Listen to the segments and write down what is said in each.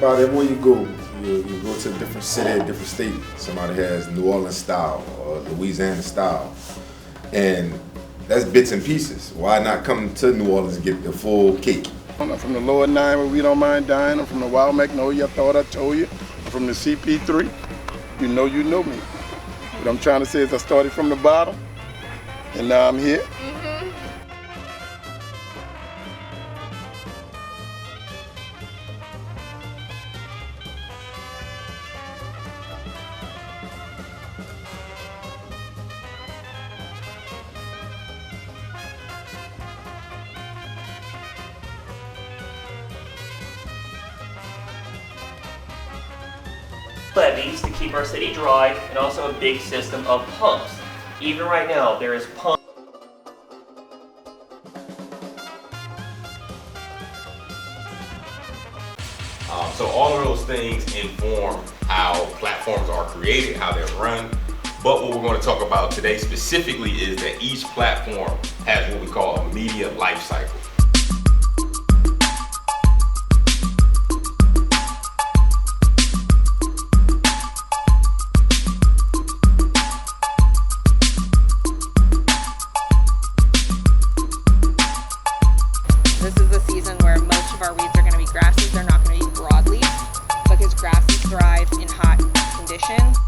about everywhere you go. You go to a different city, a different state. Somebody has New Orleans style or Louisiana style, and that's bits and pieces. Why not come to New Orleans and get the full cake? I'm from the lower 9 where we don't mind dying. I'm from the Wild Magnolia, I thought I told you. I'm from the CP3. You know me. What I'm trying to say is I started from the bottom, and now I'm here. Levees to keep our city dry, and also a big system of pumps. Even right now, there is pump. So all of those things inform how platforms are created, how they're run. But what we're going to talk about today specifically is that each platform has what we call a media life cycle. This is the season where most of our weeds are going to be grasses. They're not going to be broadleaf because grasses thrive in hot conditions.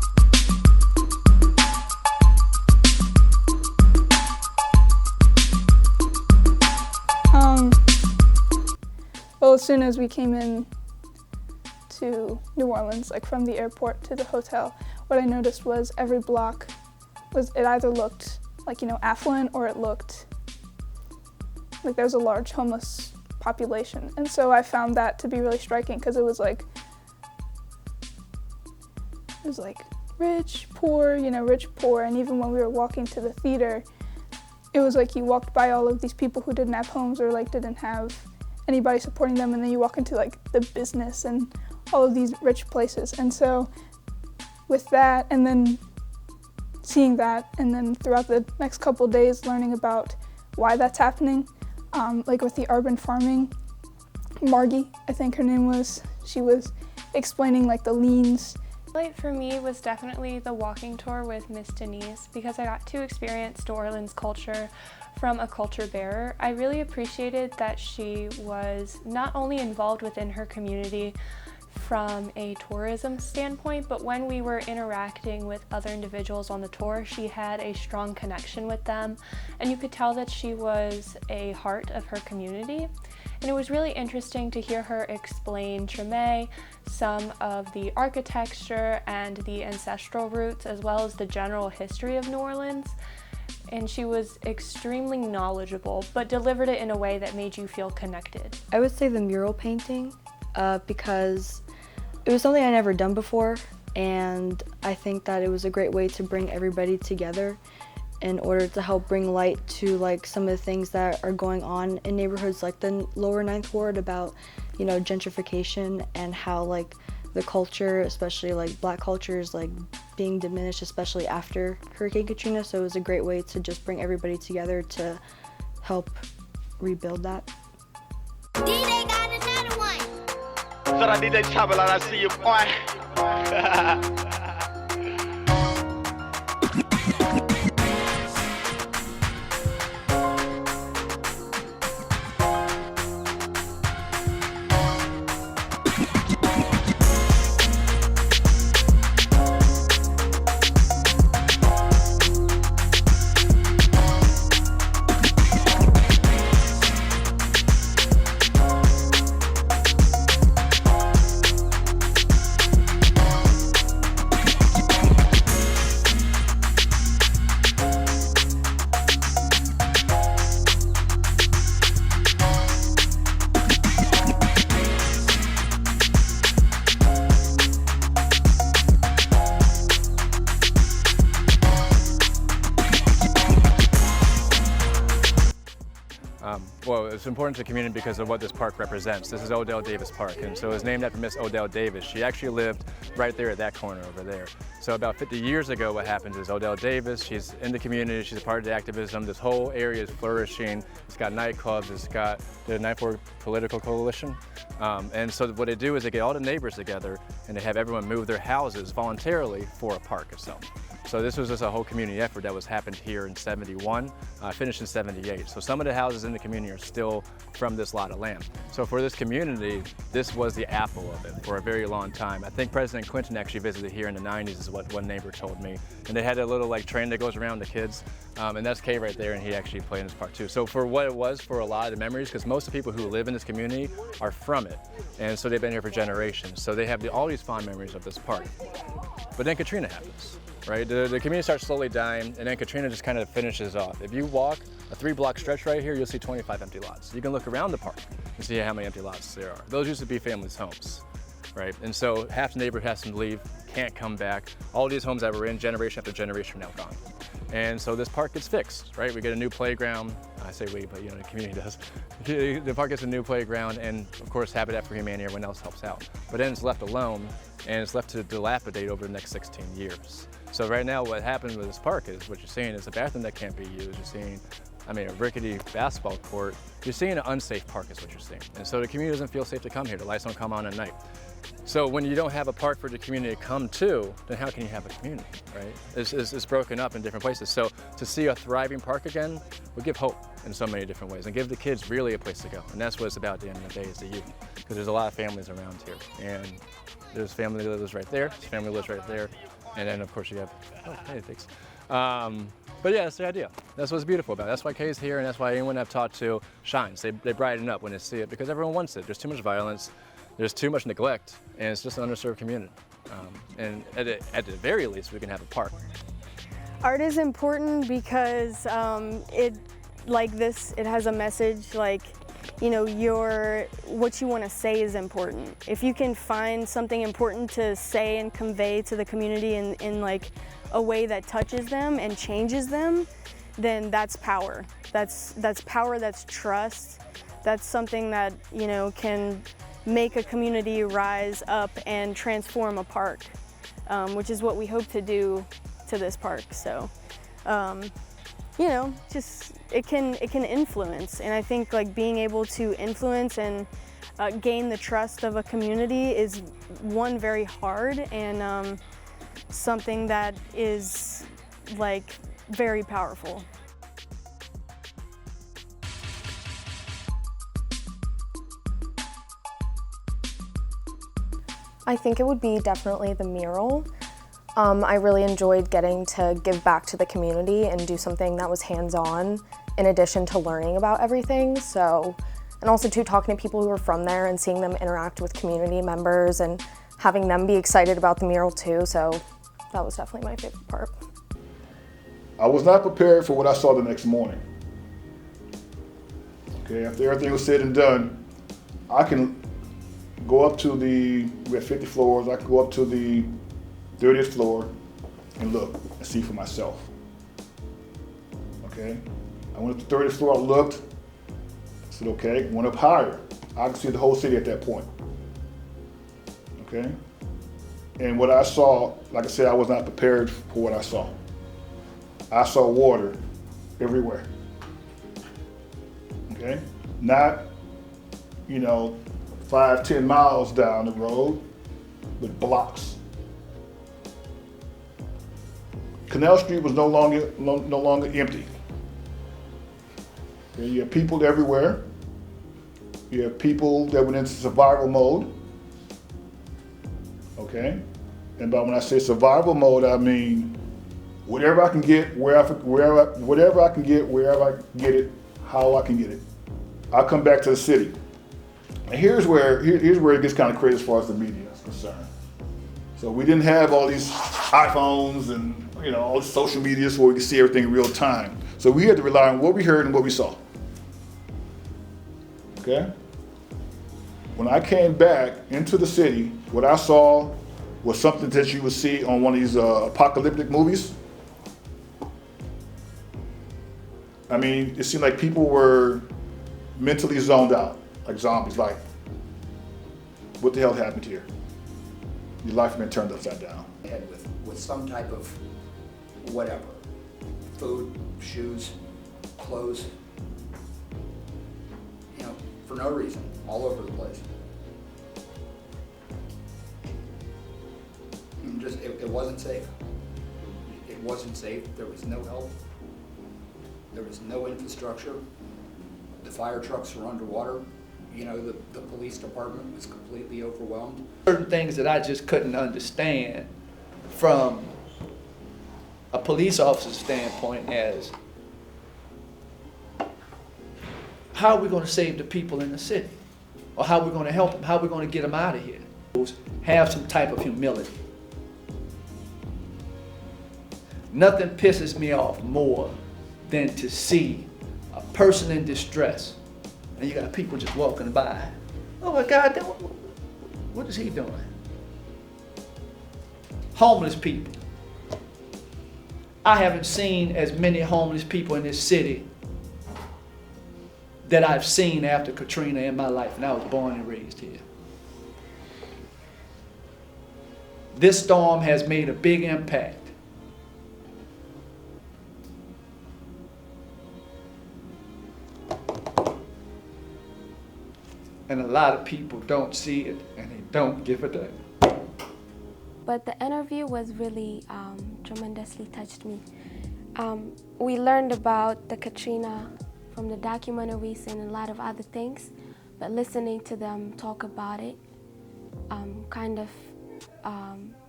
Well, as soon as we came in to New Orleans, like from the airport to the hotel, what I noticed was every block it either looked like, affluent, or it looked like there was a large homeless population. And so I found that to be really striking because it was like rich, poor, rich, poor. And even when we were walking to the theater, it was like you walked by all of these people who didn't have homes or like didn't have anybody supporting them, and then you walk into like the business and all of these rich places. And so with that, and then seeing that, and then throughout the next couple days learning about why that's happening, like with the urban farming, Margie, I think her name was, she was explaining like the liens. Highlight for me was definitely the walking tour with Miss Denise, because I got to experience New Orleans culture from a culture bearer. I really appreciated that she was not only involved within her community from a tourism standpoint, but when we were interacting with other individuals on the tour, she had a strong connection with them, and you could tell that she was a heart of her community. And it was really interesting to hear her explain Treme, some of the architecture and the ancestral roots, as well as the general history of New Orleans. And she was extremely knowledgeable, but delivered it in a way that made you feel connected. I would say the mural painting, because it was something I never done before, and I think that it was a great way to bring everybody together in order to help bring light to like some of the things that are going on in neighborhoods like the lower 9th Ward about, gentrification and how like the culture, especially like Black culture, is like being diminished, especially after Hurricane Katrina. So it was a great way to just bring everybody together to help rebuild that. DJ got another one. So I DJ Travel, I see you, boy. It's important to the community because of what this park represents. This is Odell Davis Park, and so it's named after Miss Odell Davis. She actually lived right there at that corner over there. So about 50 years ago, what happens is Odell Davis, she's in the community, she's a part of the activism. This whole area is flourishing. It's got nightclubs, it's got the 9-4 political coalition. And so what they do is they get all the neighbors together and they have everyone move their houses voluntarily for a park itself. So this was just a whole community effort that was happened here in 71, finished in 78. So some of the houses in the community are still from this lot of land. So for this community, this was the apple of it for a very long time. I think President Clinton actually visited here in the 90s is what one neighbor told me. And they had a little like train that goes around the kids. And that's Kay right there, and he actually played in this park too. So for what it was for a lot of the memories, because most of the people who live in this community are from it. And so they've been here for generations. So they have all these fond memories of this park. But then Katrina happens. Right, the community starts slowly dying, and then Katrina just kind of finishes off. If you walk a 3-block stretch right here, you'll see 25 empty lots. You can look around the park and see how many empty lots there are. Those used to be families' homes, right? And so half the neighborhood has to leave, can't come back. All these homes that were in generation after generation are now gone. And so this park gets fixed, right? We get a new playground. I say we, but you know, the community does. The park gets a new playground, and of course Habitat for Humanity, everyone else helps out. But then it's left alone, and it's left to dilapidate over the next 16 years. So right now what happens with this park is what you're seeing is a bathroom that can't be used. You're seeing, a rickety basketball court. You're seeing an unsafe park is what you're seeing. And so the community doesn't feel safe to come here. The lights don't come on at night. So when you don't have a park for the community to come to, then how can you have a community, right? It's broken up in different places. So to see a thriving park again would give hope in so many different ways and give the kids really a place to go. And that's what it's about at the end of the day is the youth. Because there's a lot of families around here. And there's family that lives right there, there's family that lives right there. And then of course you have, oh, hey, thanks. But yeah, that's the idea. That's what's beautiful about it. That's why Kay's here, and that's why anyone I've talked to shines. They brighten up when they see it because everyone wants it. There's too much violence, there's too much neglect, and it's just an underserved community. And at the very least, we can have a park. Art is important because it has a message, like, you know, what you want to say is important. If you can find something important to say and convey to the community in like a way that touches them and changes them, then that's power. That's power, that's trust. That's something that, you know, can make a community rise up and transform a park, which is what we hope to do to this park. So, you know, just it can influence, and I think like being able to influence and gain the trust of a community is one very hard and something that is like very powerful. I think it would be definitely the mural. I really enjoyed getting to give back to the community and do something that was hands-on in addition to learning about everything. So, and also too talking to people who were from there and seeing them interact with community members and having them be excited about the mural too. So that was definitely my favorite part. I was not prepared for what I saw the next morning. Okay, after everything was said and done, I can go up to we have 50 floors, I can go up to the 30th floor and look and see for myself. Okay, I went up to the 30th floor, I looked, I said okay, went up higher. I could see the whole city at that point. Okay, and what I saw, like I said, I was not prepared for what I saw. I saw water everywhere. Okay, not, you know, 5-10 miles down the road, but blocks. Canal Street was no longer empty. Okay, you have people everywhere. You have people that went into survival mode. Okay, and by when I say survival mode, I mean whatever I can get, whatever I can get, wherever I can get it, how I can get it. I'll come back to the city. And here's where it gets kind of crazy as far as the media is concerned. So we didn't have all these iPhones and, you know, all the social medias where we could see everything in real time. So we had to rely on what we heard and what we saw. Okay? When I came back into the city, what I saw was something that you would see on one of these apocalyptic movies. I mean, it seemed like people were mentally zoned out, like zombies, like, what the hell happened here? Your life has been turned upside down. And with some type of whatever, food, shoes, clothes, you know, for no reason, all over the place. And just, it wasn't safe. It wasn't safe, there was no help, there was no infrastructure, the fire trucks were underwater, you know, the police department was completely overwhelmed. Certain things that I just couldn't understand from a police officer's standpoint as, how are we going to save the people in the city? Or how are we going to help them? How are we going to get them out of here? Have some type of humility. Nothing pisses me off more than to see a person in distress and you got people just walking by. Oh my God, what is he doing? Homeless people. I haven't seen as many homeless people in this city that I've seen after Katrina in my life, and I was born and raised here. This storm has made a big impact. And a lot of people don't see it, and they don't give a damn. But the interview was really tremendously touched me. We learned about the Katrina from the documentaries and a lot of other things, but listening to them talk about it kind of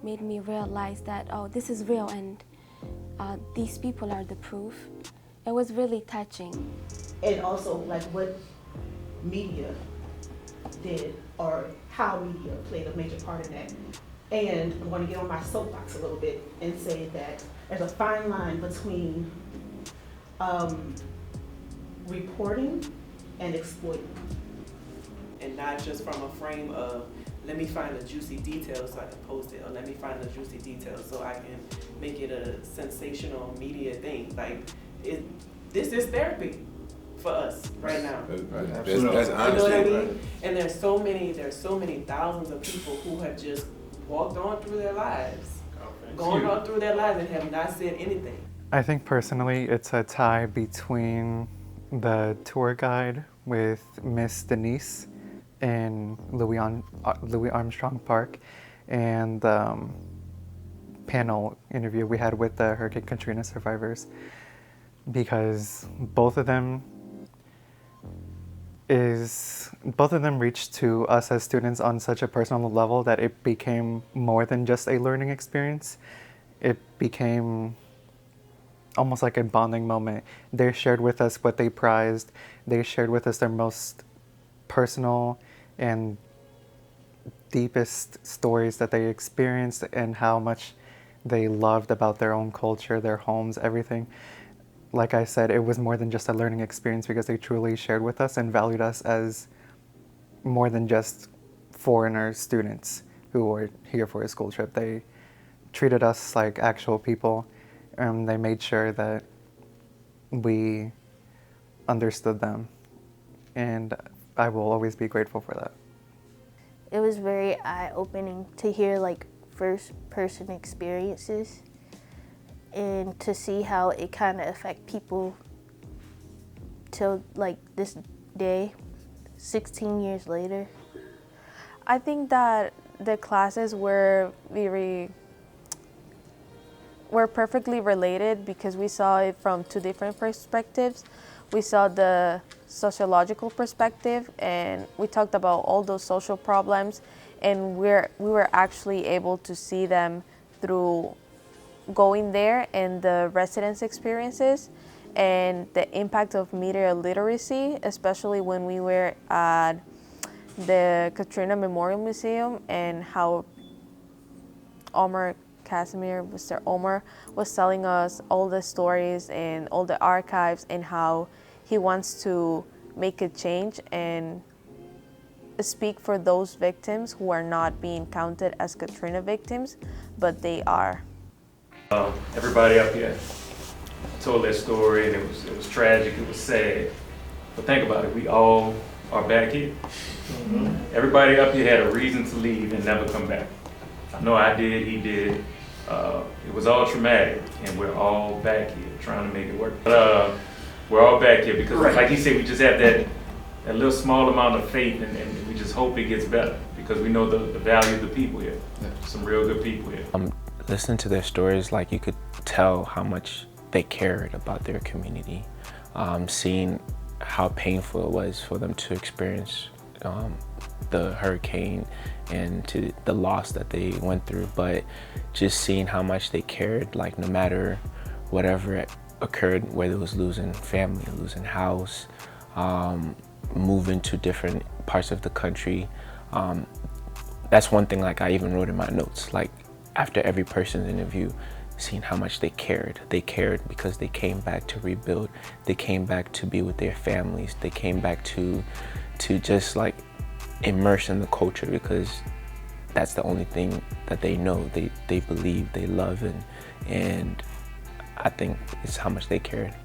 made me realize that, oh, this is real, and these people are the proof. It was really touching. And also, like, what media did, or how media played a major part in that. And I'm going to get on my soapbox a little bit and say that there's a fine line between reporting and exploiting. And not just from a frame of, let me find the juicy details so I can post it, or let me find the juicy details so I can make it a sensational media thing. Like, this is therapy for us right now. That's honestly, you know what I mean? And there's so many thousands of people who have just walked on through their lives, gone on through their lives and have not said anything. I think personally it's a tie between the tour guide with Miss Denise in Louis Armstrong Park and the panel interview we had with the Hurricane Katrina survivors, because both of them reached to us as students on such a personal level that it became more than just a learning experience. It became almost like a bonding moment. They shared with us what they prized. They shared with us their most personal and deepest stories that they experienced and how much they loved about their own culture, their homes, everything. Like I said, it was more than just a learning experience because they truly shared with us and valued us as more than just foreigner students who were here for a school trip. They treated us like actual people, and they made sure that we understood them. And I will always be grateful for that. It was very eye-opening to hear like first-person experiences and to see how it kind of affect people till like this day, 16 years later. I think that the classes were perfectly related because we saw it from two different perspectives. We saw the sociological perspective and we talked about all those social problems, and we were actually able to see them through going there and the residence experiences and the impact of media literacy, especially when we were at the Katrina Memorial Museum and how Mr. Omar was telling us all the stories and all the archives and how he wants to make a change and speak for those victims who are not being counted as Katrina victims, but they are. Everybody up here told their story, and it was tragic, it was sad. But think about it, we all are back here. Everybody up here had a reason to leave and never come back. I know I did, he did. It was all traumatic, and we're all back here trying to make it work. But we're all back here because, like he said, we just have that little small amount of faith, and we just hope it gets better because we know the value of the people here. Some real good people here. Listening to their stories, like you could tell how much they cared about their community. Seeing how painful it was for them to experience the hurricane and to the loss that they went through, but just seeing how much they cared, like no matter whatever occurred, whether it was losing family, losing house, moving to different parts of the country. That's one thing, like I even wrote in my notes, like after every person's interview, seeing how much they cared. They cared because they came back to rebuild. They came back to be with their families. They came back to just like immerse in the culture because that's the only thing that they know. They believe, they love, and I think it's how much they cared.